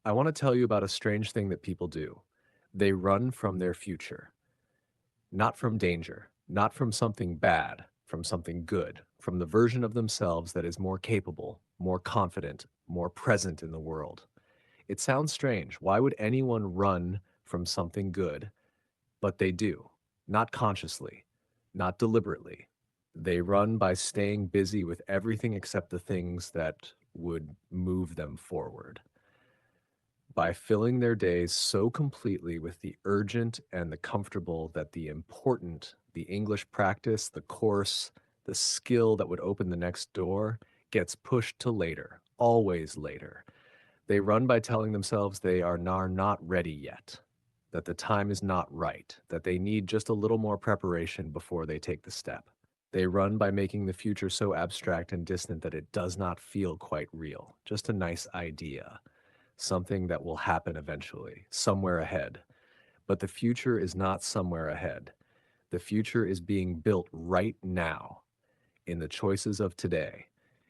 I want to tell you about a strange thing that people do. They run from their future, not from danger, not from something bad, from something good, from the version of themselves that is more capable, more confident, more present in the world. It sounds strange. Why would anyone run from something good? But they do, not consciously, not deliberately. They run by staying busy with everything except the things that would move them forward, by filling their days so completely with the urgent and the comfortable that the important, the English practice, the course, the skill that would open the next door gets pushed to later, always later. They run by telling themselves they are not ready yet, that the time is not right, that they need just a little more preparation before they take the step. They run by making the future so abstract and distant that it does not feel quite real, just a nice idea, something that will happen eventually, somewhere ahead. But the future is not somewhere ahead. The future is being built right now, in the choices of today,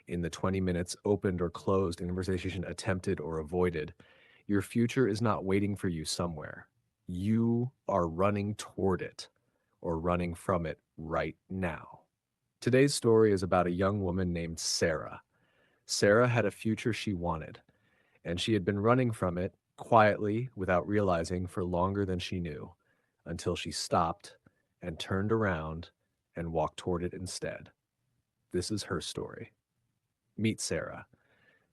in the 20 minutes opened or closed, in conversation attempted or avoided. Your future is not waiting for you somewhere. You are running toward it or running from it right now. Today's story is about a young woman named Sarah. Sarah had a future she wanted, and she had been running from it quietly without realizing for longer than she knew, until she stopped and turned around and walked toward it instead. This is her story. Meet Sarah.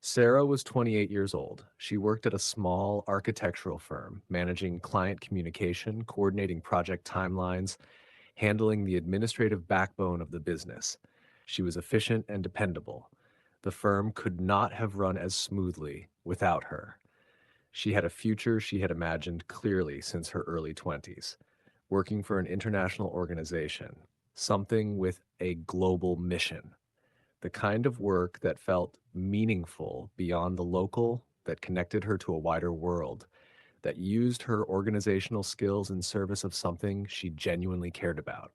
Sarah was 28 years old. She worked at a small architectural firm, managing client communication, coordinating project timelines, handling the administrative backbone of the business. She was efficient and dependable. The firm could not have run as smoothly without her. She had a future she had imagined clearly since her early 20s, working for an international organization, something with a global mission, the kind of work that felt meaningful beyond the local, that connected her to a wider world, that used her organizational skills in service of something she genuinely cared about.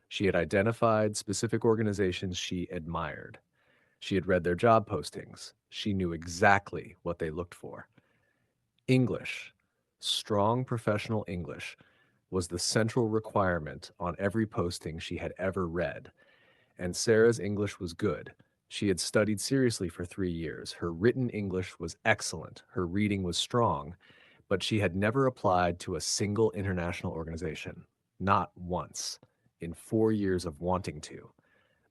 She had identified specific organizations she admired. She had read their job postings. She knew exactly what they looked for. English, strong professional English, was the central requirement on every posting she had ever read. And Sarah's English was good. She had studied seriously for 3 years. Her written English was excellent. Her reading was strong, but she had never applied to a single international organization. Not once. In 4 years of wanting to.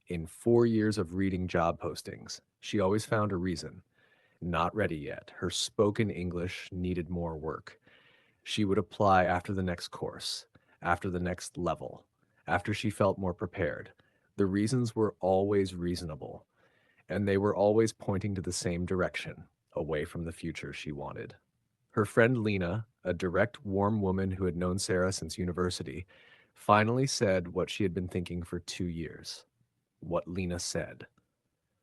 In 4 years of reading job postings. She always found a reason. Not ready yet. Her spoken English needed more work. She would apply after the next course, after the next level, after she felt more prepared. The reasons were always reasonable, and they were always pointing to the same direction, away from the future she wanted. Her friend Lena, a direct, warm woman who had known Sarah since university, finally said what she had been thinking for 2 years. What Lena said.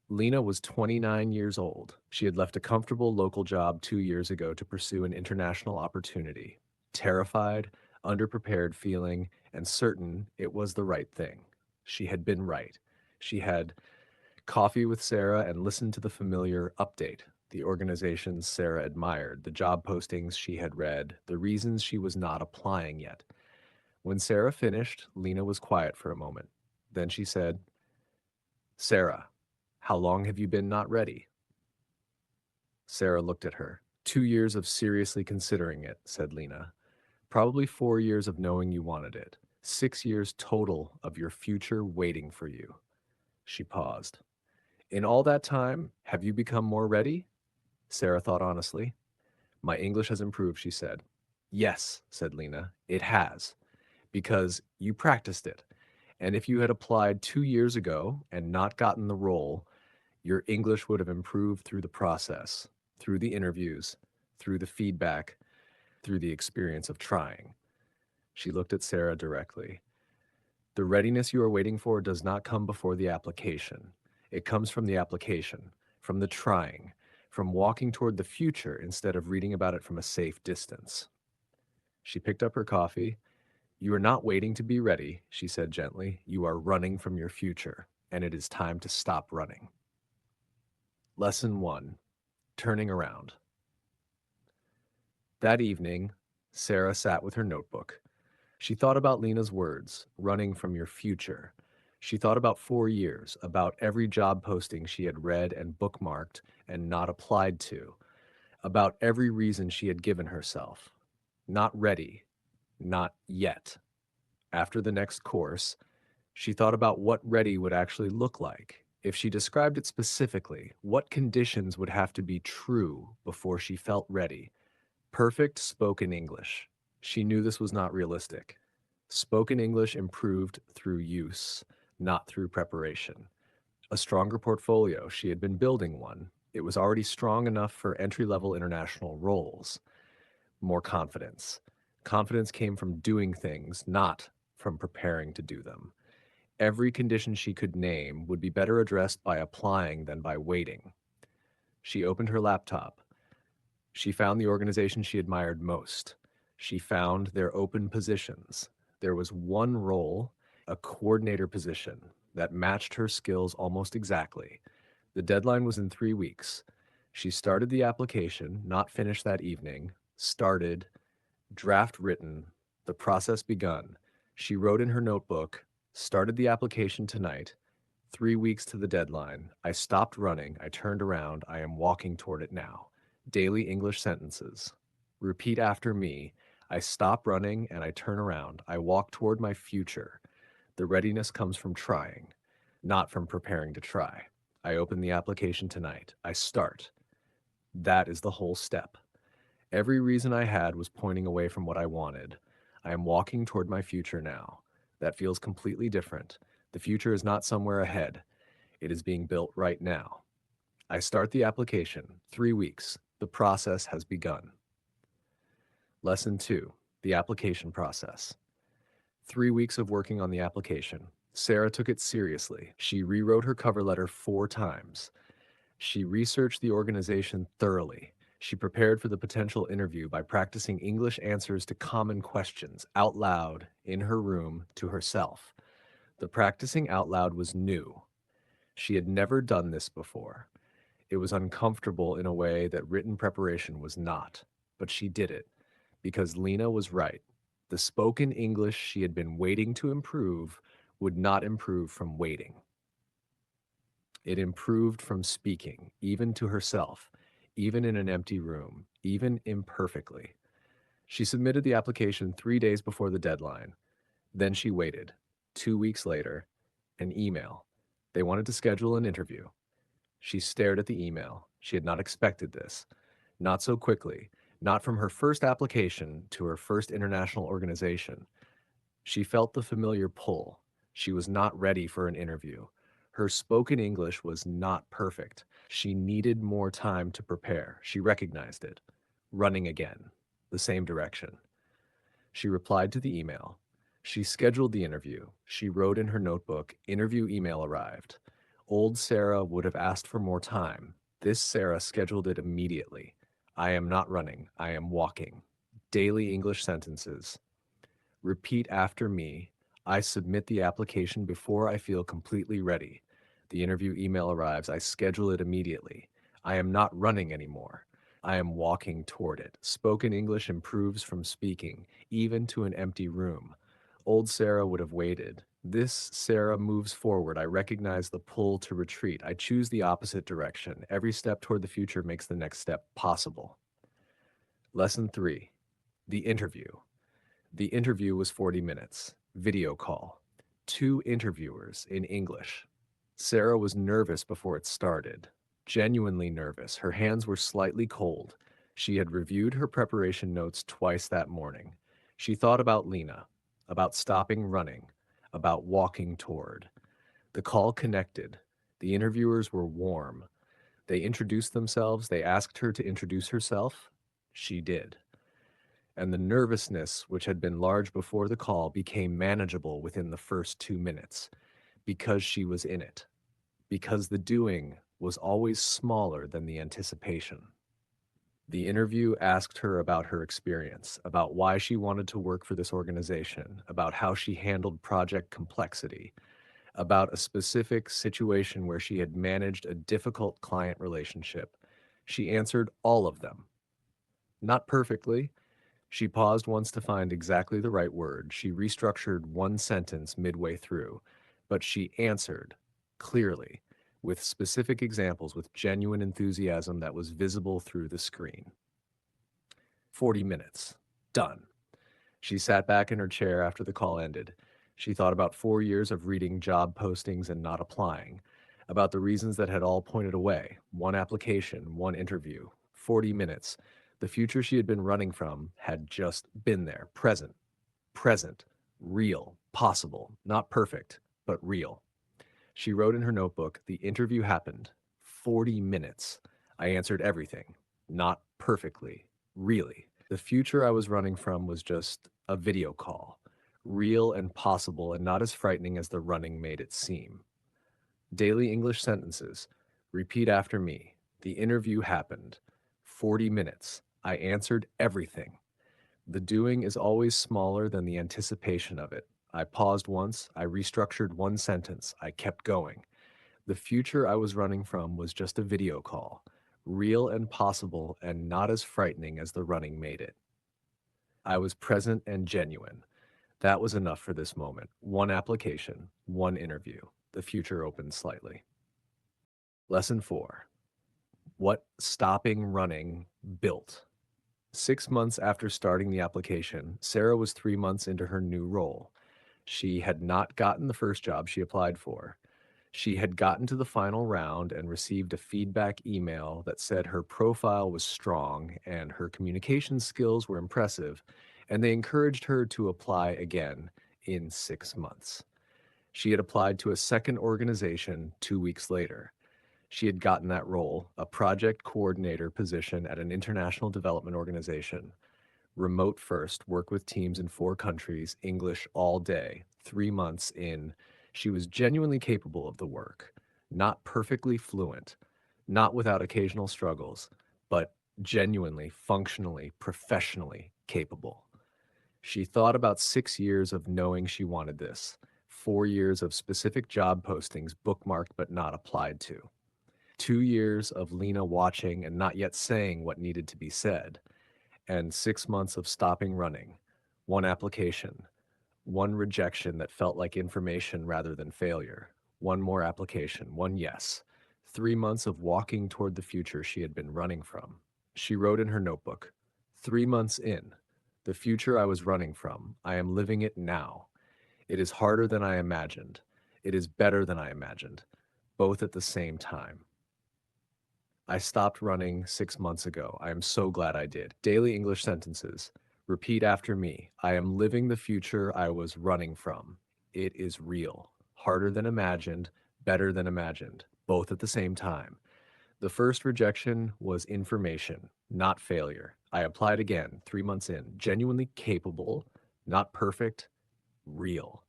Lena was 29 years old. She had left a comfortable local job 2 years ago to pursue an international opportunity. Terrified, underprepared feeling, and certain it was the right thing. She had been right. She had coffee with Sarah and listened to the familiar update, the organizations Sarah admired, the job postings she had read, the reasons she was not applying yet. When Sarah finished, Lena was quiet for a moment. Then she said, "Sarah, how long have you been not ready?" Sarah looked at her. 2 years of seriously considering it, said Lena. Probably 4 years of knowing you wanted it. 6 years total of your future waiting for you. She paused. In all that time, have you become more ready? Sarah thought honestly. My English has improved, she said. Yes, said Lena, it has, because you practiced it. And if you had applied 2 years ago and not gotten the role, your English would have improved through the process, through the interviews, through the feedback, through the experience of trying. She looked at Sarah directly. The readiness you are waiting for does not come before the application. It comes from the application, from the trying, from walking toward the future instead of reading about it from a safe distance. She picked up her coffee. You are not waiting to be ready, she said gently. You are running from your future, and it is time to stop running. Lesson 1. Turning around. That evening, Sarah sat with her notebook. She thought about Lena's words, running from your future. She thought about 4 years, about every job posting she had read and bookmarked and not applied to, about every reason she had given herself. Not ready, not yet. After the next course, she thought about what ready would actually look like. If she described it specifically, what conditions would have to be true before she felt ready? Perfect spoken English. She knew this was not realistic. Spoken English improved through use, not through preparation. A stronger portfolio. She had been building one. It was already strong enough for entry-level international roles. More confidence. Confidence came from doing things, not from preparing to do them. Every condition she could name would be better addressed by applying than by waiting. She opened her laptop. She found the organization she admired most. She found their open positions. There was one role, a coordinator position, that matched her skills almost exactly. The deadline was in 3 weeks. She started the application, not finished that evening, started, draft written, the process begun. She wrote in her notebook, started the application tonight, 3 weeks to the deadline. I stopped running. I turned around. I am walking toward it now. Daily English sentences. Repeat after me. I stop running and I turn around. I walk toward my future. The readiness comes from trying, not from preparing to try. I open the application tonight. I start. That is the whole step. Every reason I had was pointing away from what I wanted. I am walking toward my future now. That feels completely different. The future is not somewhere ahead. It is being built right now. I start the application. 3 weeks. The process has begun. Lesson 2. The application process. 3 weeks of working on the application. Sarah took it seriously. She rewrote her cover letter 4 times. She researched the organization thoroughly. She prepared for the potential interview by practicing English answers to common questions out loud in her room to herself. The practicing out loud was new. She had never done this before. It was uncomfortable in a way that written preparation was not, but she did it because Lena was right. The spoken English she had been waiting to improve would not improve from waiting. It improved from speaking, even to herself, even in an empty room, even imperfectly. She submitted the application 3 days before the deadline. Then she waited. 2 weeks later, an email. They wanted to schedule an interview. She stared at the email. She had not expected this. Not so quickly. Not from her first application to her first international organization. She felt the familiar pull. She was not ready for an interview. Her spoken English was not perfect. She needed more time to prepare. She recognized it. Running again. The same direction. She replied to the email. She scheduled the interview. She wrote in her notebook, interview email arrived. Old Sarah would have asked for more time. This Sarah scheduled it immediately. I am not running. I am walking. Daily English sentences. Repeat after me. I submit the application before I feel completely ready. The interview email arrives. I schedule it immediately. I am not running anymore. I am walking toward it. Spoken English improves from speaking, even to an empty room. Old Sarah would have waited. This Sarah moves forward. I recognize the pull to retreat. I choose the opposite direction. Every step toward the future makes the next step possible. Lesson 3. The interview. The interview was 40 minutes. Video call. 2 interviewers in English. Sarah was nervous before it started. Genuinely nervous. Her hands were slightly cold. She had reviewed her preparation notes twice that morning. She thought about Lena, about stopping running, about walking toward. The call connected. The interviewers were warm. They introduced themselves. They asked her to introduce herself. She did. And the nervousness, which had been large before the call, became manageable within the first 2 minutes because she was in it, because the doing was always smaller than the anticipation. The interview asked her about her experience, about why she wanted to work for this organization, about how she handled project complexity, about a specific situation where she had managed a difficult client relationship. She answered all of them. Not perfectly. She paused once to find exactly the right word. She restructured one sentence midway through, but she answered clearly, with specific examples, with genuine enthusiasm that was visible through the screen. 40 minutes. Done. She sat back in her chair after the call ended. She thought about 4 years of reading job postings and not applying, about the reasons that had all pointed away, one application, one interview, 40 minutes. The future she had been running from had just been there, present, real, possible, not perfect, but real. She wrote in her notebook, the interview happened. 40 minutes. I answered everything. Not perfectly. Really. The future I was running from was just a video call. Real and possible and not as frightening as the running made it seem. Daily English sentences. Repeat after me. The interview happened. 40 minutes. I answered everything. The doing is always smaller than the anticipation of it. I paused once. I restructured one sentence. I kept going. The future I was running from was just a video call, real and possible and not as frightening as the running made it. I was present and genuine. That was enough for this moment. One application, one interview. The future opened slightly. Lesson 4. What stopping running built. 6 months after starting the application, Sarah was 3 months into her new role. She had not gotten the first job she applied for. She had gotten to the final round and received a feedback email that said her profile was strong and her communication skills were impressive, and they encouraged her to apply again in 6 months. She had applied to a second organization 2 weeks later. She had gotten that role, a project coordinator position at an international development organization. Remote first, work with teams in 4 countries, English all day, 3 months in. She was genuinely capable of the work, not perfectly fluent, not without occasional struggles, but genuinely, functionally, professionally capable. She thought about 6 years of knowing she wanted this, 4 years of specific job postings bookmarked but not applied to, 2 years of Lena watching and not yet saying what needed to be said, and 6 months of stopping running, one application, one rejection that felt like information rather than failure, one more application, one yes, 3 months of walking toward the future she had been running from. She wrote in her notebook, 3 months in, the future I was running from, I am living it now. It is harder than I imagined. It is better than I imagined, both at the same time. I stopped running 6 months ago. I am so glad I did. Daily English sentences. Repeat after me. I am living the future I was running from. It is real. Harder than imagined, better than imagined, both at the same time. The first rejection was information, not failure. I applied again 3 months in. Genuinely capable, not perfect, real.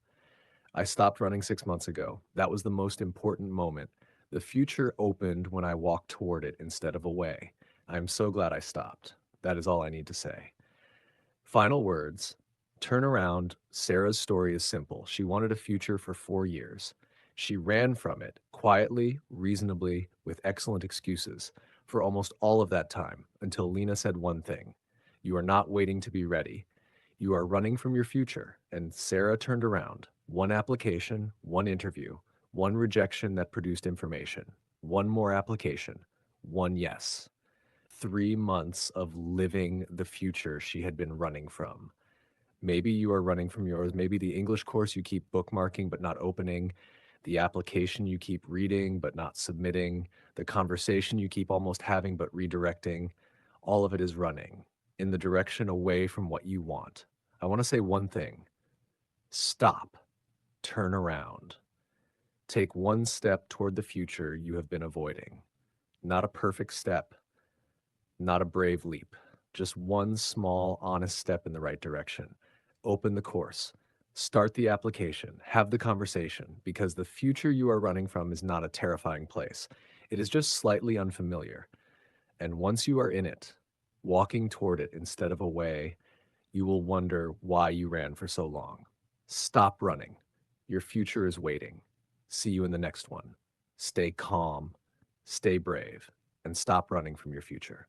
I stopped running 6 months ago. That was the most important moment. The future opened when I walked toward it instead of away. I am so glad I stopped. That is all I need to say. Final words. Turn around. Sarah's story is simple. She wanted a future for 4 years. She ran from it quietly, reasonably, with excellent excuses for almost all of that time until Lena said one thing. You are not waiting to be ready. You are running from your future. And Sarah turned around. One application, one interview, one rejection that produced information, one more application, one yes. 3 months of living the future she had been running from. Maybe you are running from yours. Maybe the English course you keep bookmarking but not opening, the application you keep reading but not submitting, the conversation you keep almost having but redirecting. All of it is running in the direction away from what you want. I want to say one thing. Stop. Turn around. Take one step toward the future you have been avoiding. Not a perfect step, not a brave leap, just one small, honest step in the right direction. Open the course, start the application, have the conversation, because the future you are running from is not a terrifying place. It is just slightly unfamiliar. And once you are in it, walking toward it instead of away, you will wonder why you ran for so long. Stop running. Your future is waiting. See you in the next one. Stay calm, stay brave, and stop running from your future.